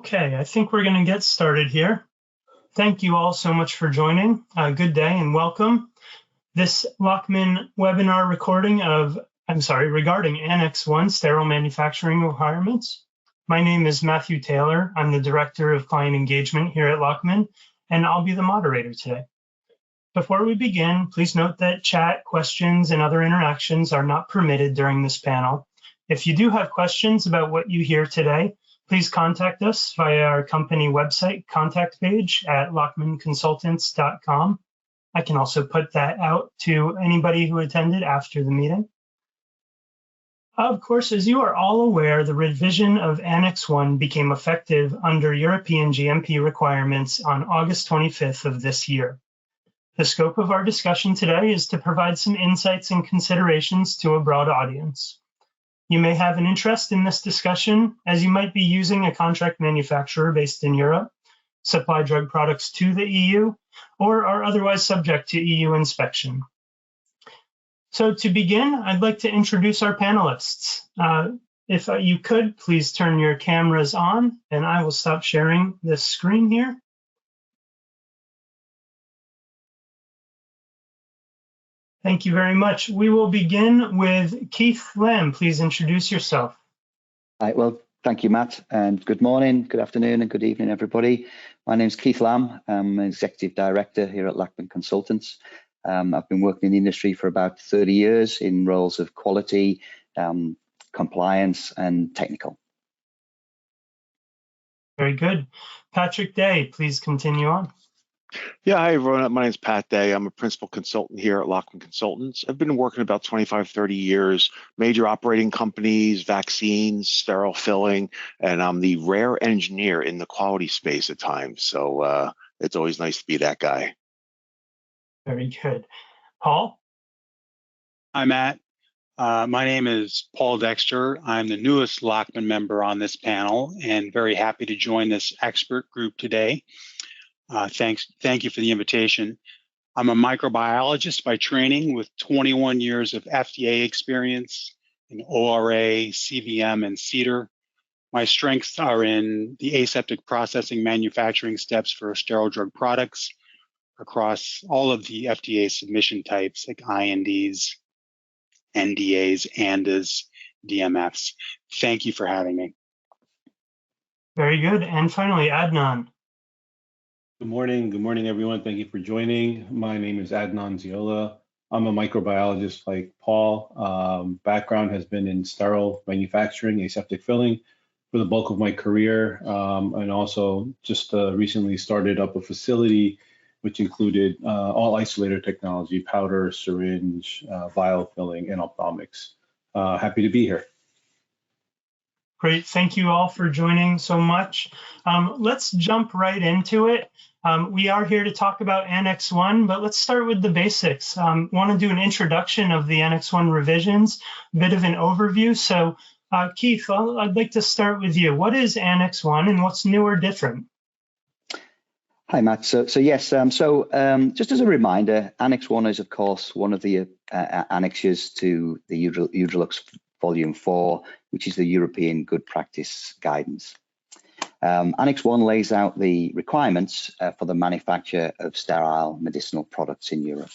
Okay, I think we're going to get started here. Thank you all so much for joining. Good day and welcome. This Lachman webinar recording regarding Annex 1 sterile manufacturing requirements. My name is Matthew Taylor. I'm the Director of Client Engagement here at Lachman, and I'll be the moderator today. Before we begin, please note that chat, questions, and other interactions are not permitted during this panel. If you do have questions about what you hear today, please contact us via our company website contact page at lachmanconsultants.com. I can also put that out to anybody who attended after the meeting. Of course, as you are all aware, the revision of Annex 1 became effective under European GMP requirements on August 25th of this year. The scope of our discussion today is to provide some insights and considerations to a broad audience. You may have an interest in this discussion as you might be using a contract manufacturer based in Europe, supply drug products to the EU, or are otherwise subject to EU inspection. So to begin, I'd like to introduce our panelists. If you could, please turn your cameras on, and I will stop sharing this screen here. Thank you very much. We will begin with Keith Lamb. Please introduce yourself. Well, thank you, Matt, and good morning, good afternoon, and good evening, everybody. My name is Keith Lamb. I'm an Executive Director here at Lachman Consultants. I've been working in the industry for about 30 years in roles of quality, compliance, and technical. Very good. Patrick Day, please continue on. Yeah, hi everyone. My name is Pat Day. I'm a principal consultant here at Lachman Consultants. I've been working about 25, 30 years, major operating companies, vaccines, sterile filling, and I'm the rare engineer in the quality space at times. So it's always nice to be that guy. Very good. Paul? Hi, Matt. My name is Paul Dexter. I'm the newest Lachman member on this panel and very happy to join this expert group today. Thank you for the invitation. I'm a microbiologist by training with 21 years of FDA experience in ORA, CVM, and CEDAR. My strengths are in the aseptic processing manufacturing steps for sterile drug products across all of the FDA submission types like INDs, NDAs, ANDAs, DMFs. Thank you for having me. Very good. And finally, Adnan. Good morning, everyone. Thank you for joining. My name is Adnan Ziola. I'm a microbiologist like Paul. Background has been in sterile manufacturing, aseptic filling for the bulk of my career, and also just recently started up a facility which included all isolator technology, powder, syringe, vial filling, and ophthalmics. Happy to be here. Great, thank you all for joining so much. Let's jump right into it. We are here to talk about Annex 1, but let's start with the basics. Want to do an introduction of the Annex 1 revisions, a bit of an overview. So Keith, I'd like to start with you. What is Annex 1 and what's new or different? Hi, Matt. So yes, just as a reminder, Annex 1 is, of course, one of the annexes to the Udrolux Volume 4, which is the European Good Practice Guidance. Annex 1 lays out the requirements for the manufacture of sterile medicinal products in Europe.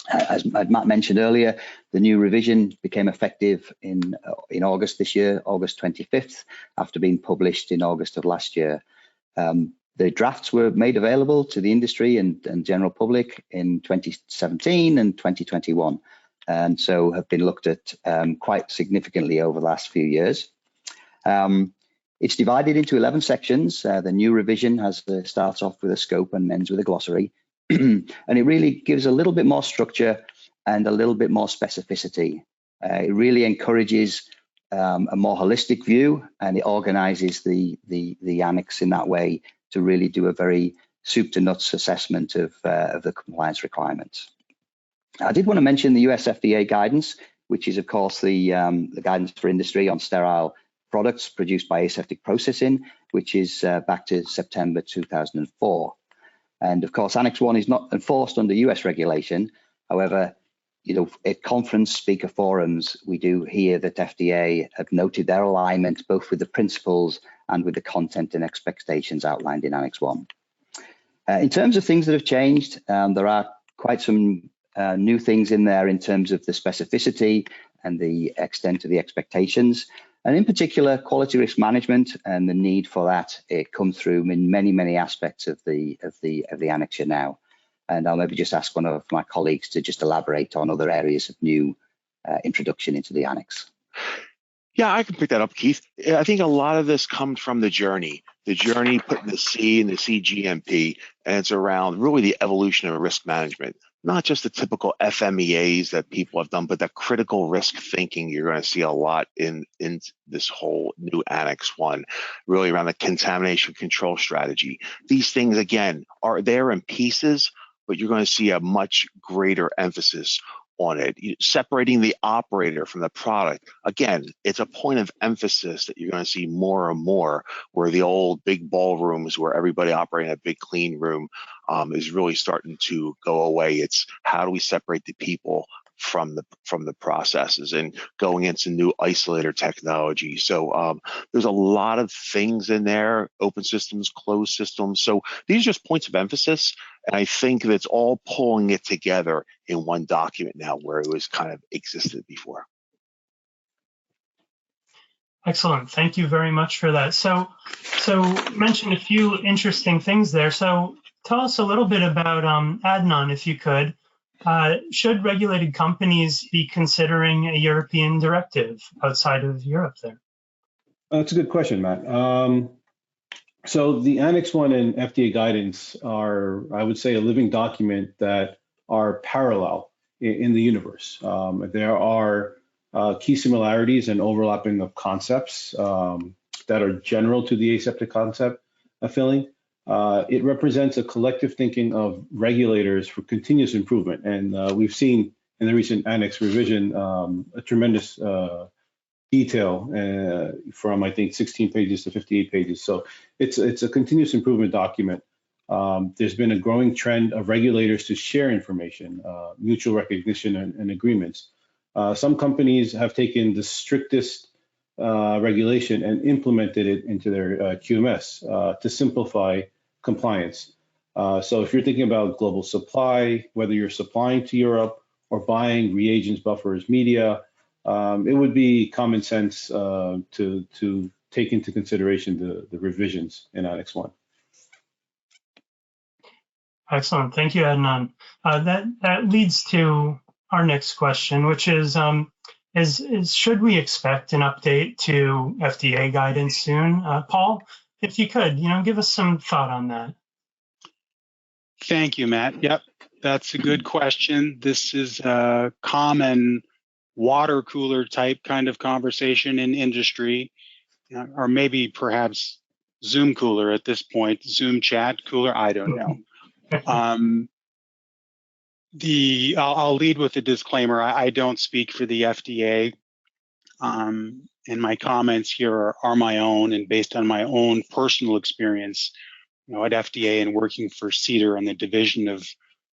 As Matt mentioned earlier, the new revision became effective in August this year, August 25th, after being published in August of last year. The drafts were made available to the industry and general public in 2017 and 2021. And so have been looked at quite significantly over the last few years. It's divided into 11 sections. The new revision starts off with a scope and ends with a glossary. And it really gives a little bit more structure and a little bit more specificity. It really encourages a more holistic view, and it organizes the annex in that way to really do a very soup to nuts assessment of the compliance requirements. I did want to mention the US FDA guidance, which is, of course, the guidance for industry on sterile products produced by aseptic processing, which is back to September 2004. And of course, Annex 1 is not enforced under US regulation. However, at conference speaker forums, we do hear that FDA have noted their alignment both with the principles and with the content and expectations outlined in Annex 1. In terms of things that have changed, there are quite some new things in there in terms of the specificity and the extent of the expectations. And in particular, quality risk management and the need for that, it comes through in many aspects of the annexure now. And I'll maybe just ask one of my colleagues to just elaborate on other areas of new introduction into the annex. Yeah, I can pick that up, Keith. I think a lot of this comes from the journey putting the C in the CGMP, and it's around really the evolution of risk management, not just the typical FMEAs that people have done, but that critical risk thinking you're going to see a lot in this whole new Annex 1, really around the contamination control strategy. These things, again, are there in pieces, but you're going to see a much greater emphasis on it. Separating the operator from the product, again, it's a point of emphasis that you're going to see more and more, where the old big ballrooms where everybody operating a big clean room is really starting to go away. It's how do we separate the people from the processes and going into new isolator technology. So there's a lot of things in there, open systems, closed systems. So these are just points of emphasis. And I think that's all pulling it together in one document now, where it was kind of existed before. Excellent. Thank you very much for that. So you mentioned a few interesting things there. So tell us a little bit about Adnan, if you could. Should regulated companies be considering a European directive outside of Europe there? That's a good question, Matt. So the Annex 1 and FDA guidance are, I would say, a living document that are parallel in the universe. There are key similarities and overlapping of concepts that are general to the aseptic concept of filling. It represents a collective thinking of regulators for continuous improvement. And we've seen in the recent Annex revision a tremendous detail from, I think, 16 pages to 58 pages. So it's a continuous improvement document. There's been a growing trend of regulators to share information, mutual recognition and agreements. Some companies have taken the strictest regulation and implemented it into their QMS to simplify compliance. So if you're thinking about global supply, whether you're supplying to Europe or buying reagents, buffers, media, it would be common sense to take into consideration the revisions in Annex 1. Excellent. Thank you, Adnan. That leads to our next question, which is should we expect an update to FDA guidance soon? Paul, if you could, give us some thought on that. Thank you, Matt. Yep, that's a good question. This is a common water cooler type kind of conversation in industry, or maybe perhaps Zoom cooler at this point, Zoom chat cooler, I don't know. I'll lead with a disclaimer. I don't speak for the FDA, and my comments here are my own and based on my own personal experience, at FDA and working for CEDAR and the Division of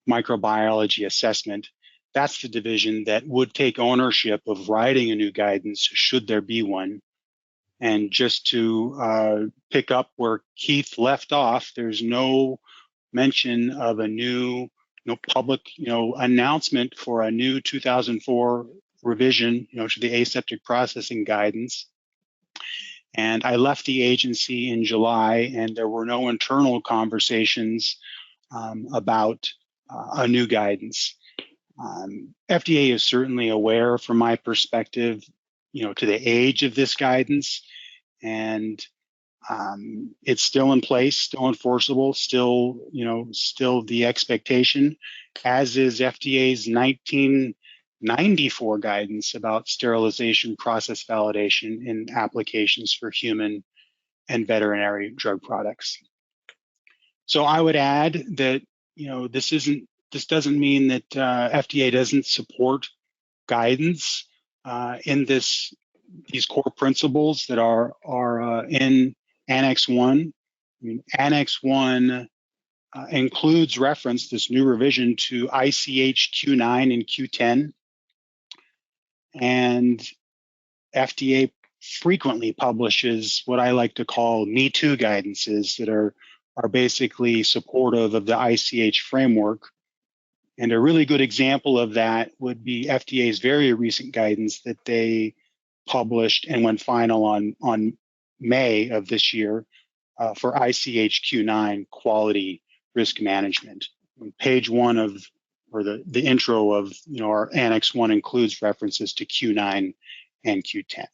Microbiology Assessment. That's the division that would take ownership of writing a new guidance should there be one. And just to pick up where Keith left off, there's no mention of a new public announcement for a new 2004 revision to the aseptic processing guidance. And I left the agency in July, and there were no internal conversations about a new guidance. FDA is certainly aware, from my perspective, to the age of this guidance, and it's still in place, still enforceable, still the expectation, as is FDA's 1994 guidance about sterilization process validation in applications for human and veterinary drug products. So I would add that this doesn't mean that FDA doesn't support guidance in these core principles that are in Annex 1. Annex 1 includes reference, this new revision, to ICH Q9 and Q10. And FDA frequently publishes what I like to call Me Too guidances that are basically supportive of the ICH framework. And a really good example of that would be FDA's very recent guidance that they published and went final on May of this year for ICH Q9 quality risk management. Page 1 of, or the intro of, our Annex 1 includes references to Q9 and Q10.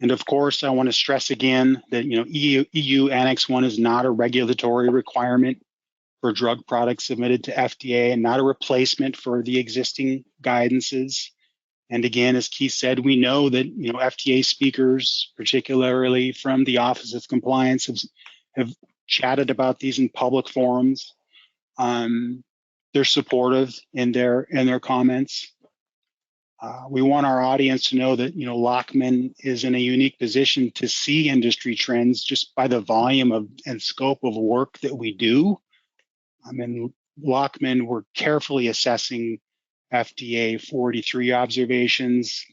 And of course, I want to stress again that EU Annex 1 is not a regulatory requirement for drug products submitted to FDA and not a replacement for the existing guidances. And again, as Keith said, we know that FDA speakers, particularly from the Office of Compliance, have chatted about these in public forums. They're supportive in their comments. We want our audience to know that Lachman is in a unique position to see industry trends just by the volume and scope of work that we do. Lachman, we're carefully assessing FDA 43 observations,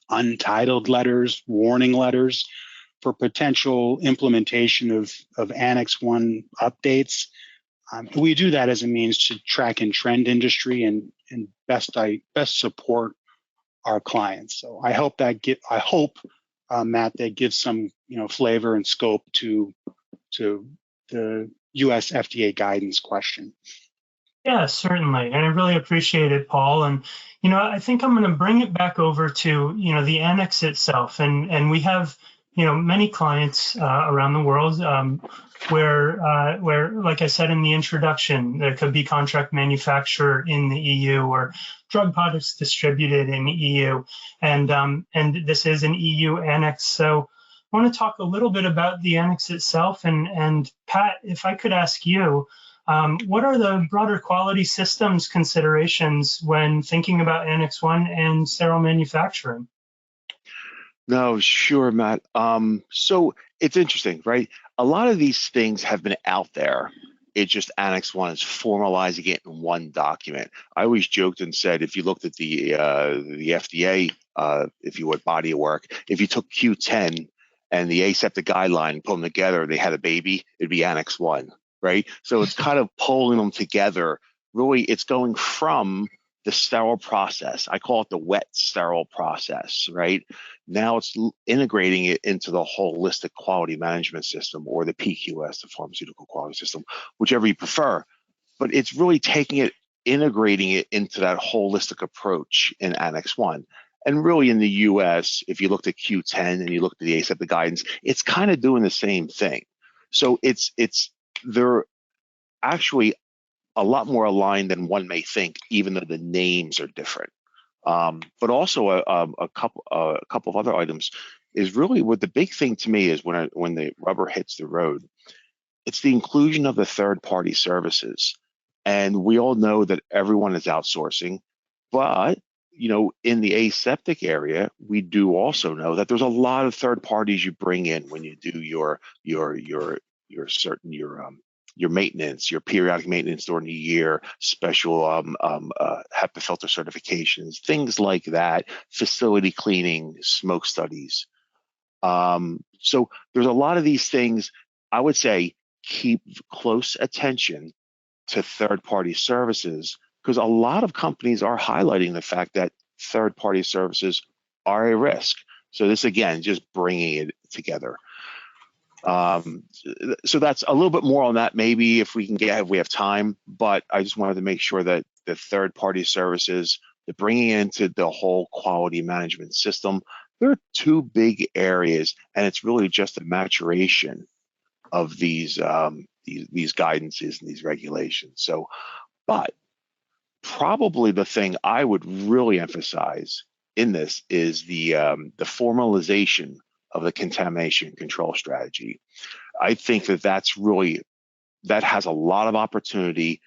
untitled letters, warning letters for potential implementation of Annex 1 updates. We do that as a means to track and trend industry and best support our clients. So I hope Matt, that gives some flavor and scope to the U.S. FDA guidance question. Yeah, certainly. And I really appreciate it, Paul. And, I think I'm going to bring it back over to, the annex itself. And we have, many clients around the world where, like I said in the introduction, there could be contract manufacturer in the EU or drug products distributed in the EU. And this is an EU annex. So I want to talk a little bit about the annex itself. And Pat, if I could ask you, what are the broader quality systems considerations when thinking about Annex 1 and sterile manufacturing? No, sure, Matt. So it's interesting, right? A lot of these things have been out there. It's just Annex 1 is formalizing it in one document. I always joked and said, if you looked at the FDA, if you would, body of work, if you took Q10 and the aseptic guideline, put them together, they had a baby, it'd be Annex 1. Right? So it's kind of pulling them together. Really, it's going from the sterile process. I call it the wet sterile process, right? Now it's integrating it into the holistic quality management system, or the PQS, the pharmaceutical quality system, whichever you prefer. But it's really taking it, integrating it into that holistic approach in Annex 1. And really in the US, if you looked at Q10 and you looked at the aseptic guidance, it's kind of doing the same thing. So they're actually a lot more aligned than one may think, even though the names are different. But also a couple of other items is really what the big thing to me is when the rubber hits the road. It's the inclusion of the third-party services, and we all know that everyone is outsourcing, but in the aseptic area, we do also know that there's a lot of third parties you bring in when you do your maintenance, your periodic maintenance during the year, special HEPA filter certifications, things like that, facility cleaning, smoke studies. So there's a lot of these things. I would say keep close attention to third-party services, because a lot of companies are highlighting the fact that third-party services are a risk. So this, again, just bringing it together. So that's a little bit more on that, maybe if we have time, but I just wanted to make sure that the third-party services, the bringing into the whole quality management system, there are two big areas, and it's really just a maturation of these guidances and these regulations. So, but probably the thing I would really emphasize in this is the formalization of the contamination control strategy. I think that has a lot of opportunity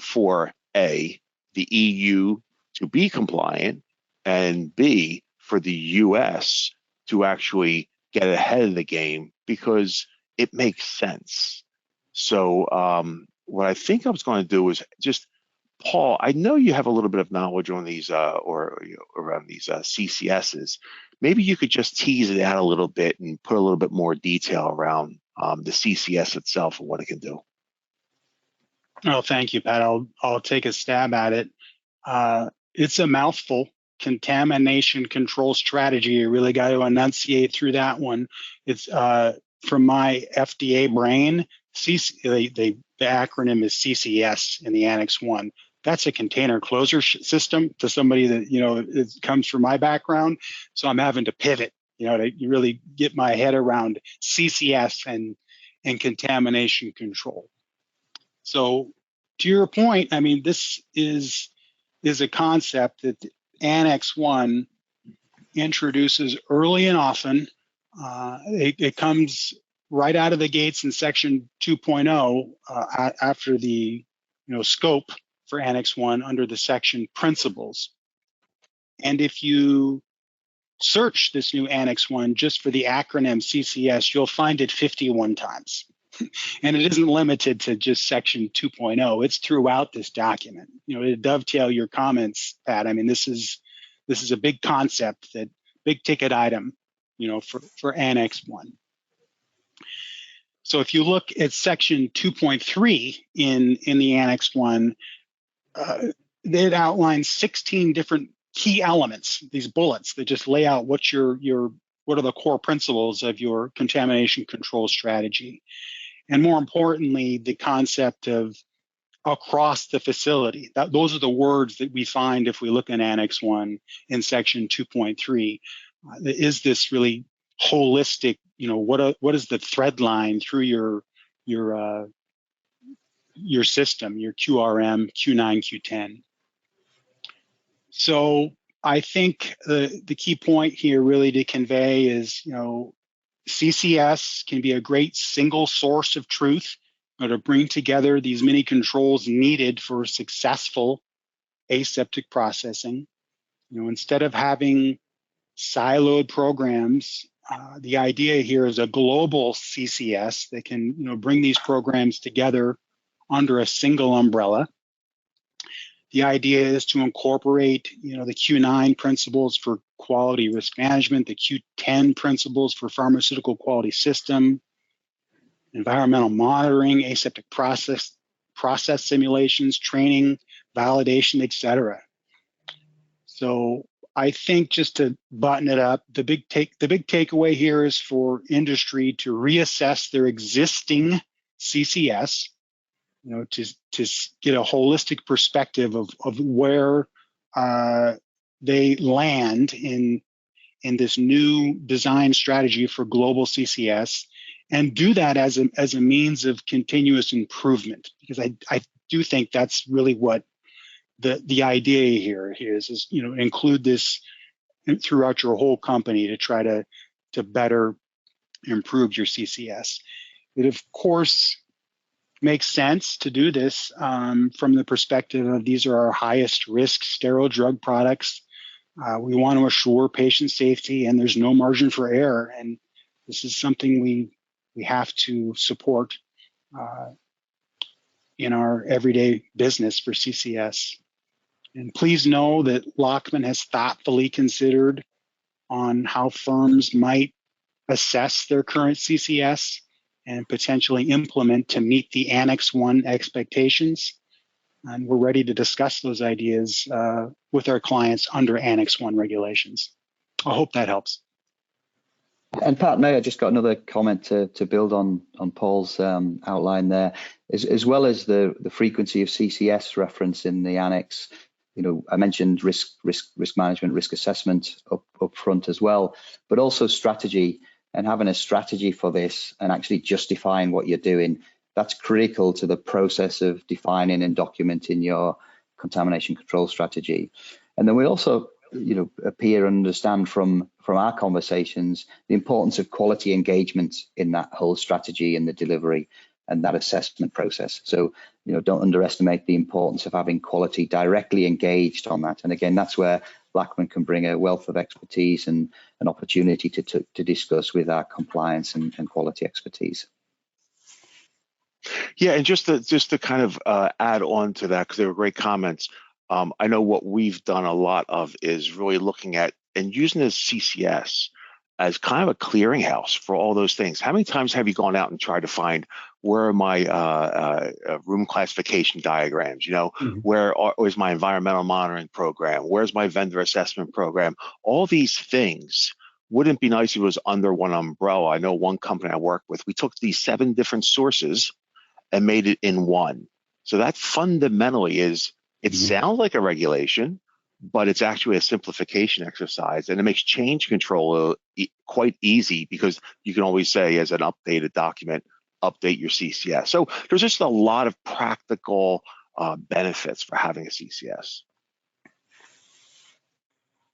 for A, the EU to be compliant, and B, for the US to actually get ahead of the game, because it makes sense. So what I think I was going to do is just Paul, I know you have a little bit of knowledge on these around these CCSs. Maybe you could just tease it out a little bit and put a little bit more detail around the CCS itself and what it can do. Oh, thank you, Pat. I'll take a stab at it. It's a mouthful. Contamination control strategy. You really got to enunciate through that one. It's from my FDA brain. The acronym is CCS in the Annex 1. That's a container closure system. To somebody that, you know, it comes from my background, so I'm having to pivot, you know, to really get my head around CCS and contamination control. So to your point, I mean, this is a concept that Annex 1 introduces early and often. It comes right out of the gates in Section 2.0 after the scope for Annex 1 under the section principles. And if you search this new Annex 1 just for the acronym CCS, you'll find it 51 times. And it isn't limited to just Section 2.0. It's throughout this document. You know, to dovetail your comments, Pat, I mean, this is a big concept, that big ticket item, you know, for Annex 1. So if you look at Section 2.3 in the Annex 1, it outlines 16 different key elements, these bullets that just lay out what are the core principles of your contamination control strategy. And more importantly, the concept of across the facility. Those are the words that we find if we look in Annex 1 in Section 2.3. Is this really holistic? You know, what is the thread line through your system, your QRM, Q9, Q10? So I think the key point here really to convey is, you know, CCS can be a great single source of truth, to bring together these many controls needed for successful aseptic processing. You know, instead of having siloed programs, the idea here is a global CCS that can, you know, bring these programs together under a single umbrella. The idea is to incorporate, you know, the Q9 principles for quality risk management, the Q10 principles for pharmaceutical quality system, environmental monitoring, aseptic process simulations, training, validation, et cetera. So I think, just to button it up, the big takeaway here is for industry to reassess their existing CCS, you know, to get a holistic perspective of where they land in this new design strategy for global CCS, and do that as a means of continuous improvement, because I do think that's really what the idea here is, you know, include this throughout your whole company to try to better improve your CCS. It of course makes sense to do this from the perspective of these are our highest risk sterile drug products. We want to assure patient safety, and there's no margin for error. And this is something we have to support in our everyday business for CCS. And please know that Lachman has thoughtfully considered on how firms might assess their current CCS and potentially implement to meet the Annex 1 expectations. And we're ready to discuss those ideas with our clients under Annex 1 regulations. I hope that helps. And Pat, may I just got another comment to build on Paul's outline there, as well as the frequency of CCS reference in the Annex. You know, I mentioned risk management, risk assessment up front as well, but also strategy, and having a strategy for this and actually justifying what you're doing. That's critical to the process of defining and documenting your contamination control strategy. And then we also, you know, appear and understand from our conversations the importance of quality engagement in that whole strategy and the delivery and that assessment process. So, you know, don't underestimate the importance of having quality directly engaged on that. And again, that's where Lachman can bring a wealth of expertise and an opportunity to discuss with our compliance and quality expertise. Yeah, and just to kind of add on to that, because they were great comments. I know what we've done a lot of is really looking at and using this CCS as kind of a clearinghouse for all those things. How many times have you gone out and tried to find where are my room classification diagrams? You know, is my environmental monitoring program? Where's my vendor assessment program? All these things. Wouldn't it be nice if it was under one umbrella? I know one company I work with, we took these 7 different sources and made it in one. So that fundamentally is, it sounds like a regulation, but it's actually a simplification exercise, and it makes change control quite easy because you can always say as an updated document, update your CCS. So there's just a lot of practical benefits for having a CCS.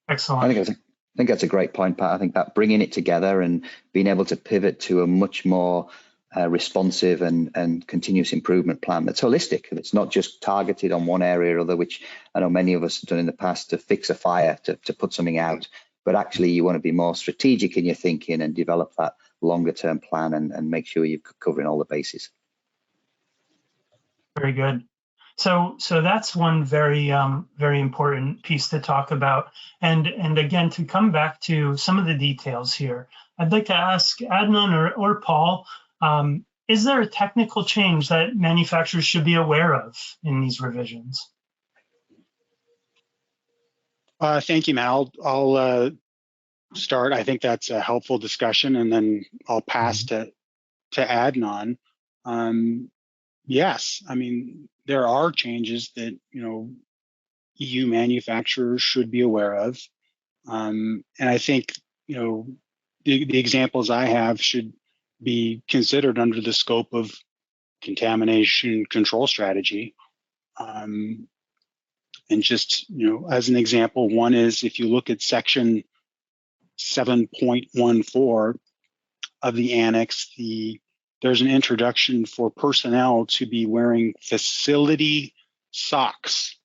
Excellent. I think that's a great point, Pat. I think that bringing it together and being able to pivot to a much more responsive and continuous improvement plan that's holistic. It's not just targeted on one area or other, which I know many of us have done in the past to fix a fire, to put something out. But actually, you want to be more strategic in your thinking and develop that longer term plan and make sure you're covering all the bases. Very good. So that's one very very important piece to talk about. And again, to come back to some of the details here, I'd like to ask Adnan or Paul, is there a technical change that manufacturers should be aware of in these revisions? Thank you, Matt. I'll start. I think that's a helpful discussion, and then I'll pass to Adnan. Yes, I mean, there are changes that, EU manufacturers should be aware of. And I think, the examples I have should be considered under the scope of contamination control strategy. And just, as an example, one is if you look at section 7.14 of the annex, there's an introduction for personnel to be wearing facility socks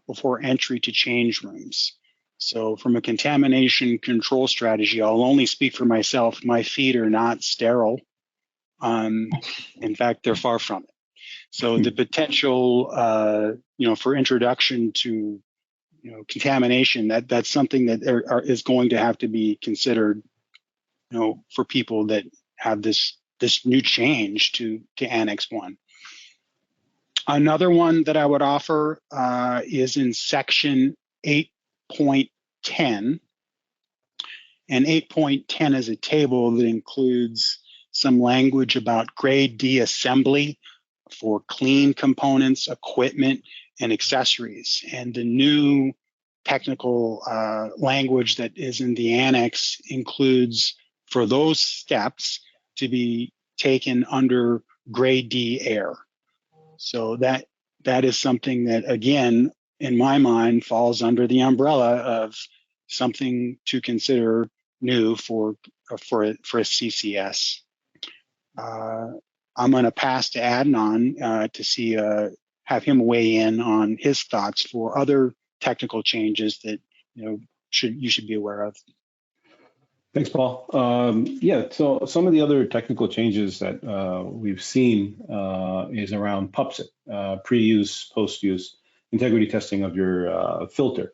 before entry to change rooms. So from a contamination control strategy, I'll only speak for myself. My feet are not sterile. In fact, they're far from it. So the potential, for introduction to, contamination, that's something that is going to have to be considered, for people that have this new change to Annex 1. Another one that I would offer is in section 8.10. And 8.10 is a table that includes some language about grade D assembly for clean components, equipment, and accessories. And the new technical language that is in the annex includes, for those steps, to be taken under grade D air. So that is something that, again, in my mind, falls under the umbrella of something to consider new for a CCS. I'm going to pass to Adnan to see have him weigh in on his thoughts for other technical changes that you should be aware of. Thanks, Paul. So some of the other technical changes that we've seen is around PUPSIT, pre-use, post-use, integrity testing of your filter.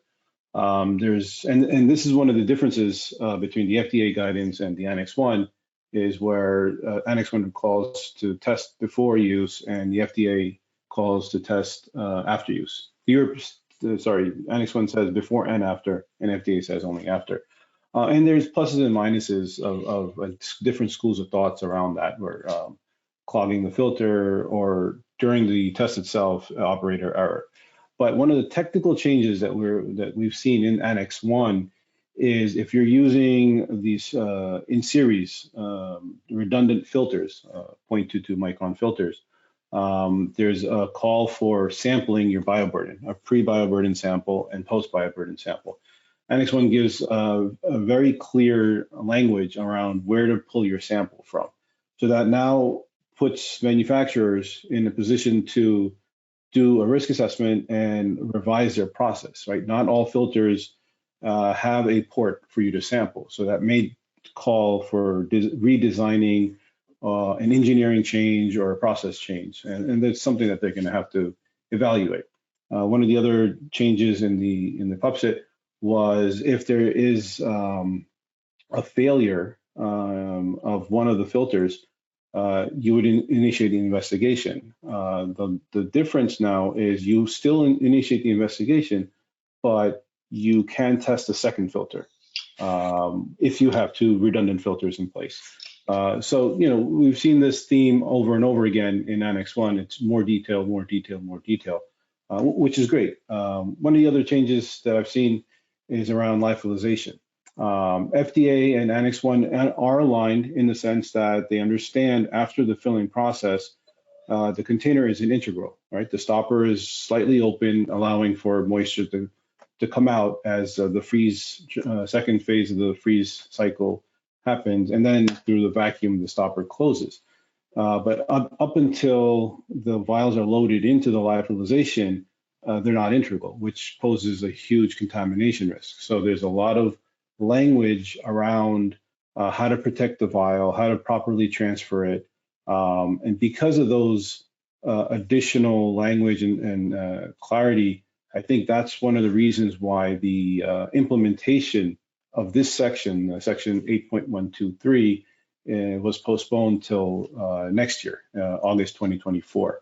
And this is one of the differences between the FDA guidance and the Annex 1, is where Annex 1 calls to test before use and the FDA calls to test after use. Annex 1 says before and after, and FDA says only after. And there's pluses and minuses of different schools of thoughts around that, where clogging the filter or during the test itself, operator error. But one of the technical changes that we've seen in Annex 1 is if you're using these in series redundant filters, 0.22 micron filters, there's a call for sampling your bioburden, a pre-bioburden sample and post-bioburden sample. Annex 1 gives a very clear language around where to pull your sample from. So that now puts manufacturers in a position to do a risk assessment and revise their process, right? Not all filters have a port for you to sample. So that may call for redesigning an engineering change or a process change, and that's something that they're going to have to evaluate. One of the other changes in the PUPSIT was if there is a failure of one of the filters, you would initiate the investigation. The difference now is you still initiate the investigation, but you can test a second filter if you have two redundant filters in place. So, we've seen this theme over and over again in Annex 1. It's more detail, more detail, more detail, which is great. One of the other changes that I've seen is around lyophilization. FDA and Annex 1 are aligned in the sense that they understand after the filling process, the container is an integral, right? The stopper is slightly open, allowing for moisture to come out as the freeze, second phase of the freeze cycle happens, and then through the vacuum, the stopper closes. But up until the vials are loaded into the lyophilization, they're not integral, which poses a huge contamination risk. So there's a lot of language around how to protect the vial, how to properly transfer it. And because of those additional language and clarity, I think that's one of the reasons why the implementation of this section, section 8.123, was postponed till next year, August 2024,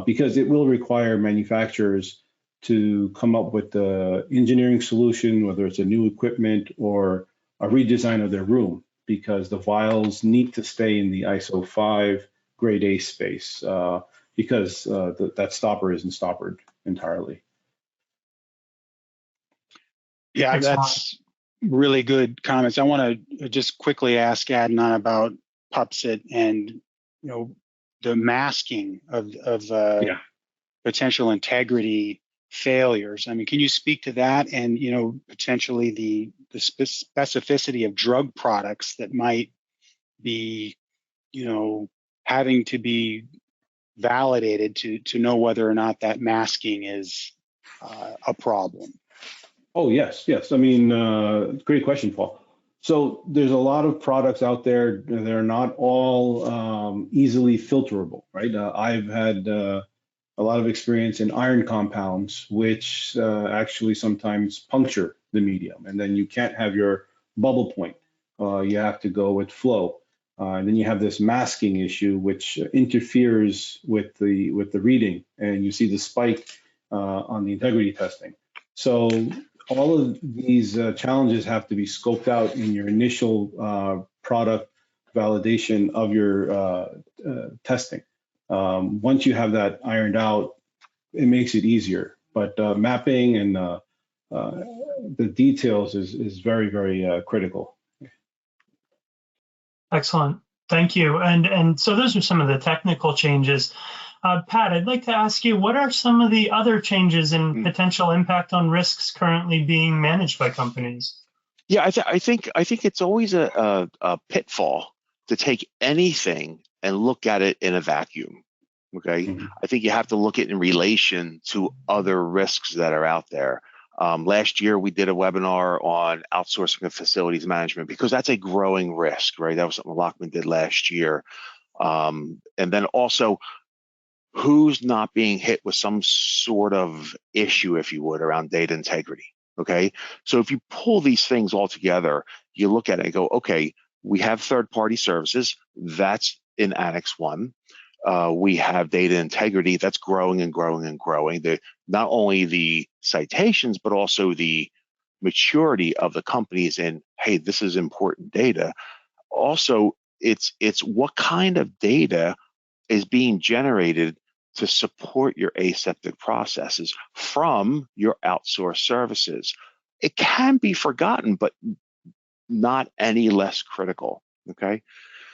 because it will require manufacturers to come up with the engineering solution, whether it's a new equipment or a redesign of their room, because the vials need to stay in the ISO 5 grade A space because that stopper isn't stoppered entirely. Yeah, that's really good comments. I want to just quickly ask Adnan about PUPSIT and the masking of potential integrity failures. I mean, can you speak to that and potentially the specificity of drug products that might be having to be validated to know whether or not that masking is a problem? Oh, yes. I mean, great question, Paul. So there's a lot of products out there. They're not all easily filterable, right? I've had a lot of experience in iron compounds, which actually sometimes puncture the medium, and then you can't have your bubble point. You have to go with flow. And then you have this masking issue, which interferes with the reading, and you see the spike on the integrity testing. So all of these challenges have to be scoped out in your initial product validation of your testing. Once you have that ironed out, it makes it easier. But mapping and the details is very, very critical. Excellent. Thank you. And so those are some of the technical changes. Pat, I'd like to ask you, what are some of the other changes and potential impact on risks currently being managed by companies? Yeah, I think it's always a pitfall to take anything and look at it in a vacuum. Okay, I think you have to look at it in relation to other risks that are out there. Last year, we did a webinar on outsourcing of facilities management because that's a growing risk, right? That was something Lachman did last year. And then also, who's not being hit with some sort of issue, if you would, around data integrity, okay? So if you pull these things all together, you look at it and go, okay, we have third-party services. That's in Annex 1. We have data integrity that's growing and growing and growing. Not only the citations, but also the maturity of the companies in, hey, this is important data. Also, it's what kind of data is being generated to support your aseptic processes from your outsourced services. It can be forgotten, but not any less critical, okay?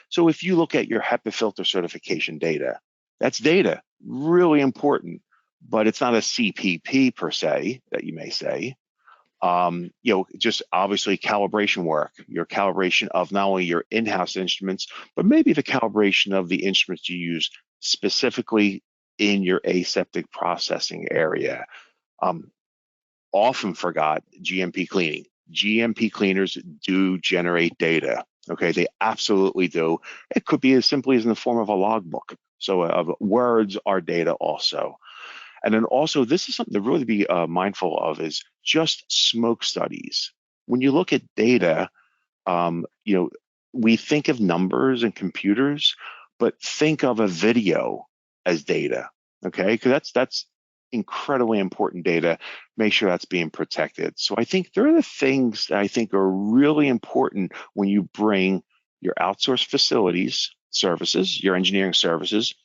So if you look at your HEPA filter certification data, that's data, really important, but it's not a CPP per se, that you may say. Just obviously calibration work, your calibration of not only your in-house instruments, but maybe the calibration of the instruments you use specifically in your aseptic processing area. Often forgot GMP cleaning. GMP cleaners do generate data. Okay, they absolutely do. It could be as simply as in the form of a logbook. So words are data also. And then also, this is something to really be mindful of, is just smoke studies. When you look at data, we think of numbers and computers, but think of a video as data, okay? Because that's incredibly important data. Make sure that's being protected. So I think there are the things that I think are really important when you bring your outsourced facilities services, your engineering services,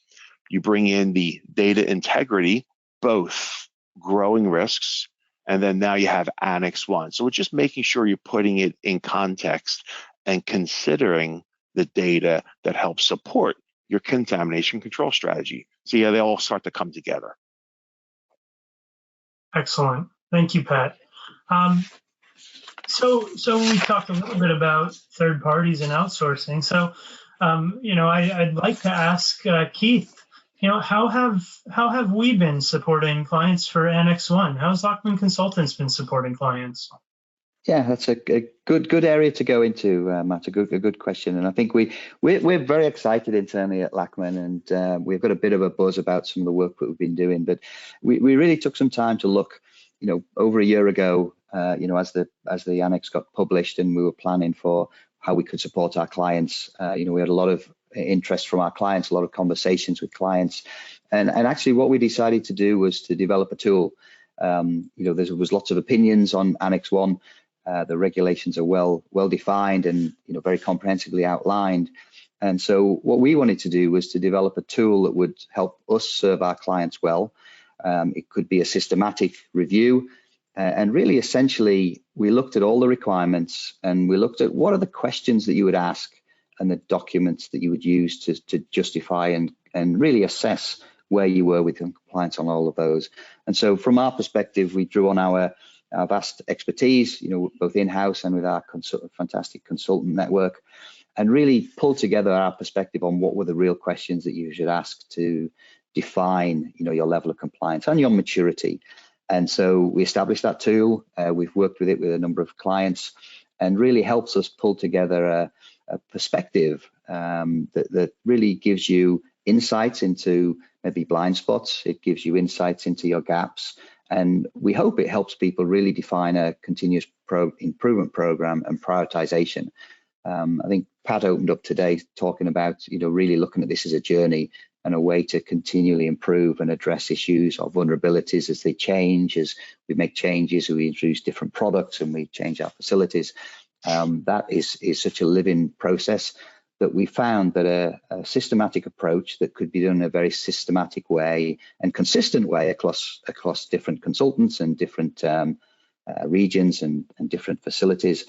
you bring in the data integrity, both growing risks, and then now you have Annex 1. So it's just making sure you're putting it in context and considering the data that helps support your contamination control strategy. So yeah, they all start to come together. Excellent. Thank you, Pat. So we talked a little bit about third parties and outsourcing. So, I'd like to ask Keith, how have we been supporting clients for Annex 1? How's Lachman Consultants been supporting clients? Yeah, that's a good area to go into, Matt. A good question, and I think we're very excited internally at Lachman, and we've got a bit of a buzz about some of the work that we've been doing. But we really took some time to look, over a year ago, as the annex got published, and we were planning for how we could support our clients. We had a lot of interest from our clients, a lot of conversations with clients, and actually what we decided to do was to develop a tool. There was lots of opinions on Annex 1. The regulations are well defined and very comprehensively outlined. And so what we wanted to do was to develop a tool that would help us serve our clients well. It could be a systematic review. And really, essentially, we looked at all the requirements and we looked at what are the questions that you would ask and the documents that you would use to justify and really assess where you were with compliance on all of those. And so from our perspective, we drew on our vast expertise, both in-house and with our fantastic consultant network, and really pulled together our perspective on what were the real questions that you should ask to define, your level of compliance and your maturity. And so we established that tool. We've worked with it with a number of clients, and really helps us pull together a perspective that really gives you insights into maybe blind spots. It gives you insights into your gaps. And we hope it helps people really define a continuous improvement program and prioritization. I think Pat opened up today talking about, really looking at this as a journey and a way to continually improve and address issues or vulnerabilities as they change, as we make changes, we introduce different products and we change our facilities. That is such a living process that we found that a systematic approach that could be done in a very systematic way and consistent way across different consultants and different regions and different facilities,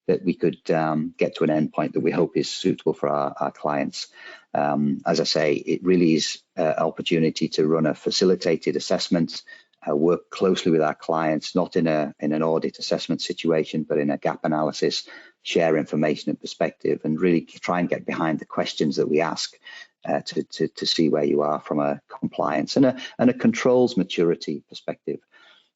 that we could get to an endpoint that we hope is suitable for our clients. As I say, it really is an opportunity to run a facilitated assessment, work closely with our clients, not in an audit assessment situation, but in a gap analysis, share information and perspective, and really try and get behind the questions that we ask to see where you are from a compliance and a controls maturity perspective.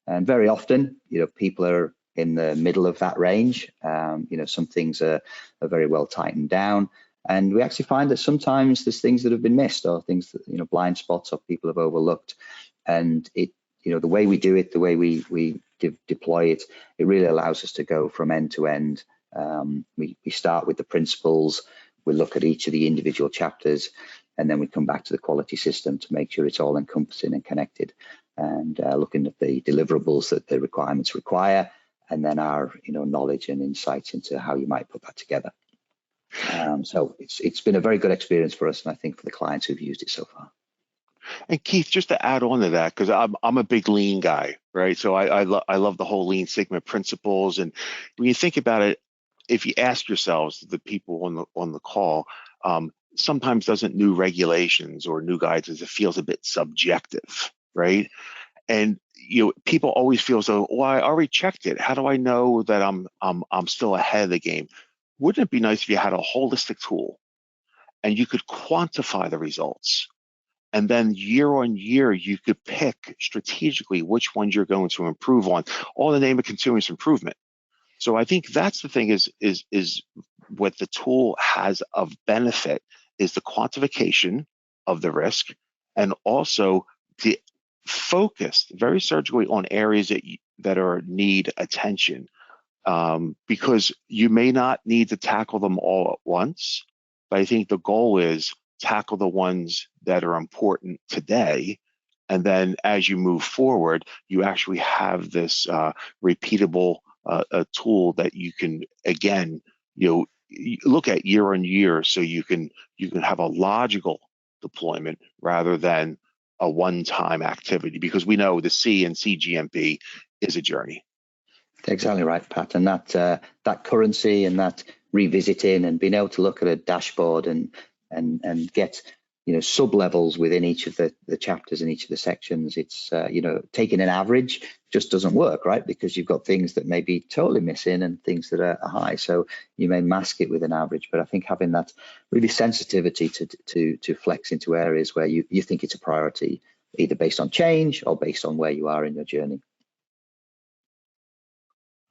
And very often, people are in the middle of that range. Some things are very well tightened down. And we actually find that sometimes there's things that have been missed, or things that, blind spots or people have overlooked. And the way we do it, the way we deploy it, it really allows us to go from end to end. We start with the principles, we look at each of the individual chapters, and then we come back to the quality system to make sure it's all encompassing and connected, and looking at the deliverables that the requirements require, and then our knowledge and insights into how you might put that together. So it's been a very good experience for us, and I think for the clients who've used it so far. And Keith, just to add on to that, because I'm a big lean guy, right? So I love the whole Lean Sigma principles. And when you think about it, if you ask yourselves, the people on the call, sometimes doesn't new regulations or new guidance, it feels a bit subjective, right? And people always feel as though, well, I already checked it. How do I know that I'm still ahead of the game? Wouldn't it be nice if you had a holistic tool and you could quantify the results? And then year on year, you could pick strategically which ones you're going to improve on, all in the name of continuous improvement. So I think that's the thing is what the tool has of benefit is the quantification of the risk, and also to focus very surgically on areas that are need attention, because you may not need to tackle them all at once, but I think the goal is tackle the ones that are important today, and then as you move forward, you actually have this repeatable a tool that you can, again, look at year on year, so you can have a logical deployment rather than a one-time activity, because we know the C and CGMP is a journey. Exactly right, Pat. And that currency and that revisiting and being able to look at a dashboard and get sub levels within each of the chapters in each of the sections. It's taking an average just doesn't work, right? Because you've got things that may be totally missing and things that are high. So you may mask it with an average. But I think having that really sensitivity to flex into areas where you think it's a priority, either based on change or based on where you are in your journey.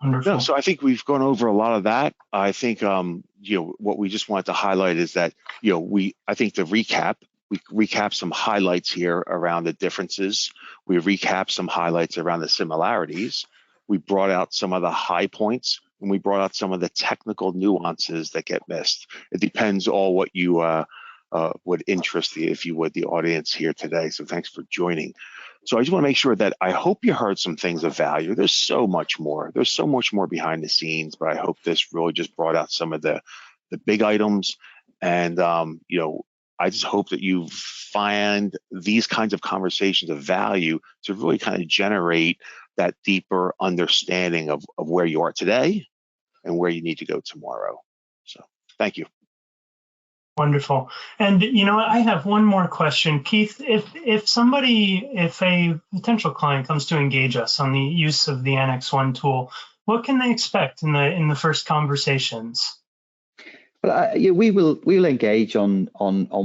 Wonderful. No, so I think we've gone over a lot of that. I think what we just wanted to highlight is that I think we recap some highlights here around the differences. We recap some highlights around the similarities. We brought out some of the high points, and we brought out some of the technical nuances that get missed. It depends all what you would interest the audience here today. So thanks for joining. So I just want to make sure that I hope you heard some things of value. There's so much more. There's so much more behind the scenes, but I hope this really just brought out some of the big items. And I just hope that you find these kinds of conversations of value to really kind of generate that deeper understanding of where you are today and where you need to go tomorrow. So thank you. Wonderful. And I have one more question, Keith. If a potential client comes to engage us on the use of the Annex 1 tool, what can they expect in the first conversations? Well, we'll engage on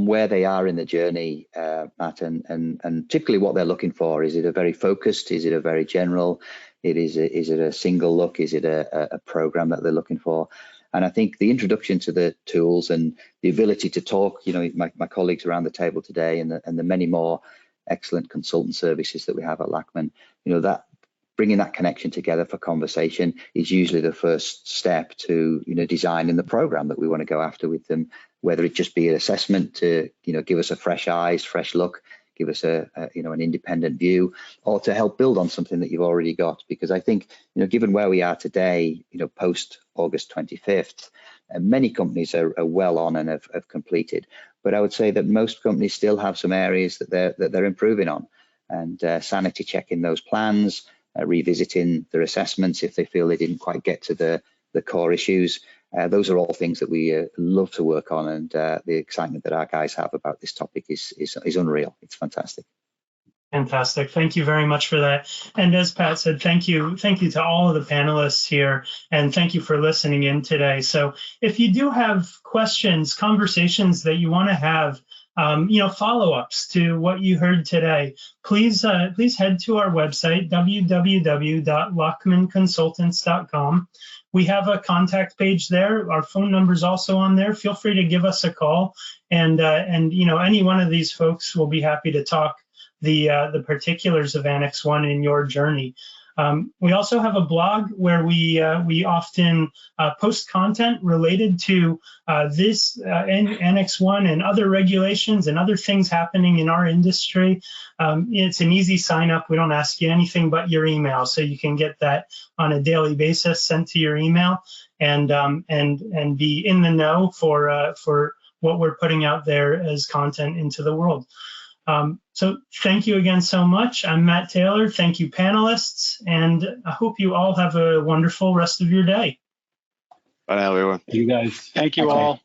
where they are in the journey, Matt, and typically what they're looking for. Is it a very focused? Is it a very general? Is it a single look? Is it a program that they're looking for? And I think the introduction to the tools and the ability to talk, my colleagues around the table today, and the many more excellent consultant services that we have at Lachman, that bringing that connection together for conversation is usually the first step to designing the program that we want to go after with them, whether it just be an assessment to give us a fresh eyes, fresh look, give us an independent view, or to help build on something that you've already got. Because I think given where we are today, post August 25th, many companies are well on and have completed, but I would say that most companies still have some areas that they're improving on, and sanity checking those plans, revisiting their assessments if they feel they didn't quite get to the core issues. Those are all things that we love to work on, and the excitement that our guys have about this topic is unreal. It's fantastic. Fantastic. Thank you very much for that. And as Pat said, thank you to all of the panelists here, and thank you for listening in today. So if you do have questions, conversations that you want to have, follow-ups to what you heard today, please head to our website, www.lachmanconsultants.com. We have a contact page there. Our phone number is also on there. Feel free to give us a call, and any one of these folks will be happy to talk the particulars of Annex 1 in your journey. We also have a blog where we often post content related to this Annex 1 and other regulations and other things happening in our industry. It's an easy sign up. We don't ask you anything but your email, so you can get that on a daily basis sent to your email, and be in the know for what we're putting out there as content into the world. So thank you again so much. I'm Matt Taylor. Thank you, panelists, and I hope you all have a wonderful rest of your day. Bye now, everyone. You guys. Thank you all.